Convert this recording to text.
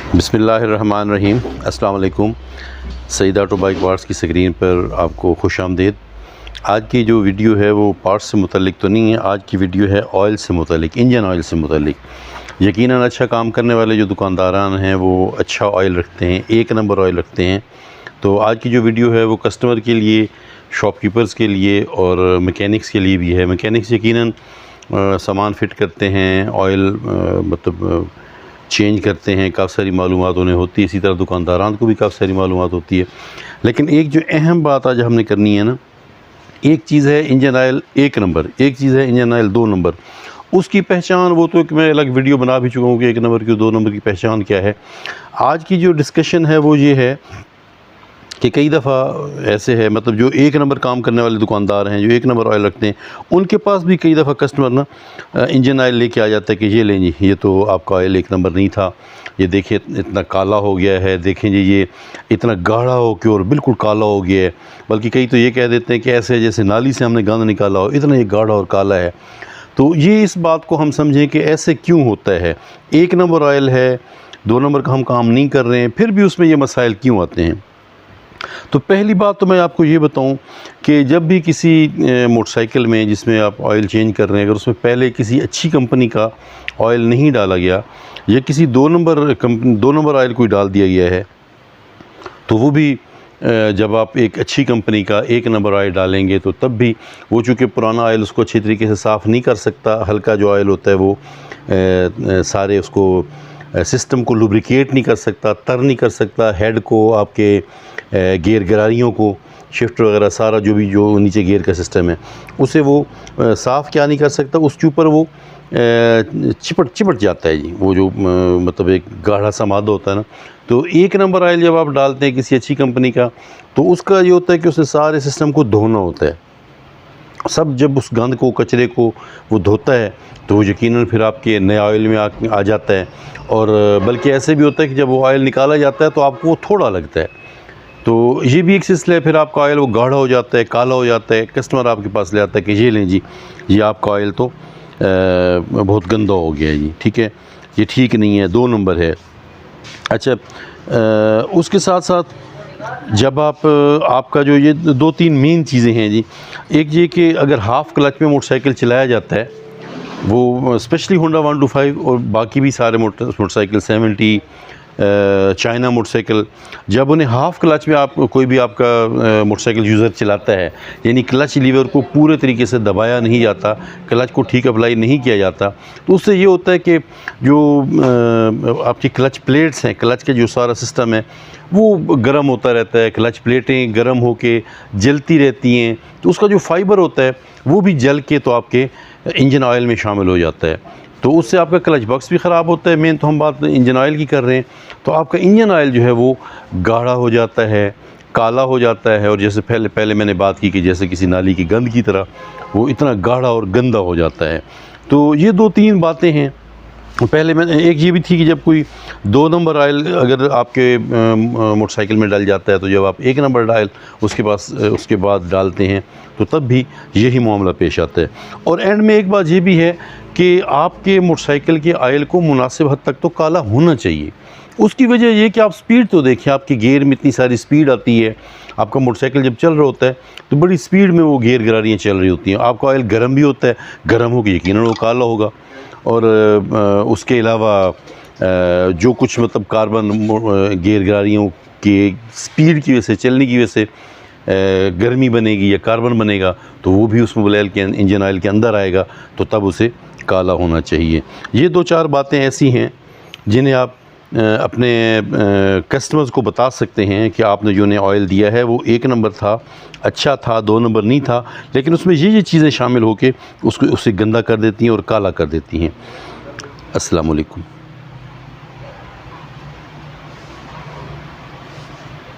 बिस्मिल्लाहिर्रहमानिर्रहीम। अस्सलाम वालेकुम। सईद ऑटो बाइक पार्ट्स की स्क्रीन पर आपको खुश आमदीद। आज की जो वीडियो है वो पार्ट्स से मुतल्लिक तो नहीं है, आज की वीडियो है ऑयल से मुतल्लिक, इंजन ऑयल से मुतल्लिक। यकीनन अच्छा काम करने वाले जो दुकानदारान हैं वो अच्छा ऑयल रखते हैं, एक नंबर ऑयल रखते हैं। तो आज की जो वीडियो है वो कस्टमर के लिए, शॉपकीपर्स के लिए और मैकेनिक्स के लिए भी है। मैकेनिक्स यकीनन सामान फ़िट करते हैं, ऑयल मतलब चेंज करते हैं, काफ़ी सारी मालूमात उन्हें होती है। इसी तरह दुकानदारान को भी काफ़ी सारी मालूमात होती है। लेकिन एक जो अहम बात आज हमने करनी है ना, एक चीज़ है इंजन ऑयल एक नंबर, एक चीज़ है इंजन ऑयल 2 नंबर। उसकी पहचान वो तो मैं अलग वीडियो बना भी चुका हूँ कि 1 नंबर की 2 नंबर की पहचान क्या है। आज की जो डिस्कशन है वो ये है कि कई दफ़ा ऐसे है, मतलब जो 1 नंबर काम करने वाले दुकानदार हैं, जो 1 नंबर ऑयल रखते हैं, उनके पास भी कई दफ़ा कस्टमर ना इंजन ऑयल लेके आ जाता है कि ये लें जी, ये तो आपका ऑयल 1 नंबर नहीं था, ये देखिए इतना काला हो गया है, देखें जी ये इतना गाढ़ा हो के और बिल्कुल काला हो गया है। बल्कि कई तो ये कह देते हैं कि ऐसे जैसे नाली से हमने गंद निकाला हो, इतना ये गाढ़ा और काला है। तो ये इस बात को हम समझें कि ऐसे क्यों होता है। 1 नंबर ऑयल है, 2 नंबर का हम काम नहीं कर रहे हैं, फिर भी उसमें ये मसाइल क्यों आते हैं। तो पहली बात तो मैं आपको ये बताऊं कि जब भी किसी मोटरसाइकिल में जिसमें आप ऑयल चेंज कर रहे हैं, अगर उसमें पहले किसी अच्छी कंपनी का ऑयल नहीं डाला गया या किसी 2 नंबर ऑयल कोई डाल दिया गया है, तो वो भी जब आप एक अच्छी कंपनी का 1 नंबर ऑयल डालेंगे तो तब भी वो चूँकि पुराना ऑयल उसको अच्छी तरीके से साफ़ नहीं कर सकता। हल्का जो ऑयल होता है वो सारे उसको सिस्टम को लुब्रिकेट नहीं कर सकता, तर नहीं कर सकता, हेड को, आपके गियर गरारियों को, शिफ्ट वगैरह सारा जो नीचे गियर का सिस्टम है उसे वो साफ़ क्या नहीं कर सकता। उसके ऊपर वो चिपट जाता है जी, वो जो मतलब एक गाढ़ा सा मादा होता है ना। तो 1 नंबर ऑयल जब आप डालते हैं किसी अच्छी कंपनी का, तो उसका ये होता है कि उसे सारे सिस्टम को धोना होता है। सब जब उस गंद को, कचरे को वो धोता है तो वो यकीनन फिर आपके नए ऑयल में आ जाता है। और बल्कि ऐसे भी होता है कि जब वो ऑयल निकाला जाता है तो आपको वो थोड़ा लगता है। तो ये भी एक सिलसिला है, फिर आपका ऑयल वो गाढ़ा हो जाता है, काला हो जाता है। कस्टमर आपके पास ले आता है कि ये लें जी, ये आपका ऑयल तो बहुत गंदा हो गया है जी, ठीक है, ये ठीक नहीं है, 2 नंबर है। अच्छा, उसके साथ साथ जब आपका जो ये 2-3 मेन चीज़ें हैं जी। एक ये कि अगर हाफ़ क्लच में मोटरसाइकिल चलाया जाता है, वो स्पेशली होंडा 125 और बाकी भी सारे मोटरसाइकिल 70 चाइना मोटरसाइकिल, जब उन्हें हाफ़ क्लच में आप कोई भी आपका मोटरसाइकिल यूज़र चलाता है, यानी क्लच लीवर को पूरे तरीके से दबाया नहीं जाता, क्लच को ठीक अप्लाई नहीं किया जाता, तो उससे ये होता है कि जो आपकी क्लच प्लेट्स हैं, क्लच का जो सारा सिस्टम है वो गर्म होता रहता है। क्लच प्लेटें गर्म होके जलती रहती हैं, तो उसका जो फाइबर होता है वो भी जल के तो आपके इंजन ऑयल में शामिल हो जाता है। तो उससे आपका क्लच बॉक्स भी ख़राब होता है। मेन तो हम बात इंजन ऑयल की कर रहे हैं, तो आपका इंजन ऑयल जो है वो गाढ़ा हो जाता है, काला हो जाता है। और जैसे पहले मैंने बात की कि जैसे किसी नाली की गंद की तरह वो इतना गाढ़ा और गंदा हो जाता है। तो ये 2-3 बातें हैं। पहले मैंने एक ये भी थी कि जब कोई 2 नंबर ऑयल अगर आपके मोटरसाइकिल में डल जाता है, तो जब आप 1 नंबर ऑयल उसके बाद डालते हैं तो तब भी यही मामला पेश आता है। और एंड में एक बात ये भी है कि आपके मोटरसाइकिल के ऑयल को मुनासिब हद तक तो काला होना चाहिए। उसकी वजह ये कि आप स्पीड तो देखिए, आपके गियर में इतनी सारी स्पीड आती है। आपका मोटरसाइकिल जब चल रहा होता है तो बड़ी स्पीड में वो गियर गरारियाँ चल रही होती हैं। आपका ऑयल गर्म भी होता है, गर्म होकर यकीनन वो काला होगा। और उसके अलावा जो कुछ मतलब कार्बन गियर गरारियों की स्पीड की वजह से, चलने की वजह से गर्मी बनेगी या कार्बन बनेगा, तो वो भी उस मोबाइल के इंजन ऑयल के अंदर आएगा, तो तब उसे काला होना चाहिए। ये 2-4 बातें ऐसी हैं जिन्हें आप अपने कस्टमर्स को बता सकते हैं कि आपने जो उन्हें ऑयल दिया है वो 1 नंबर था, अच्छा था, 2 नंबर नहीं था, लेकिन उसमें ये चीज़ें शामिल होकर उसे गंदा कर देती हैं और काला कर देती हैं। अस्सलाम वालेकुम।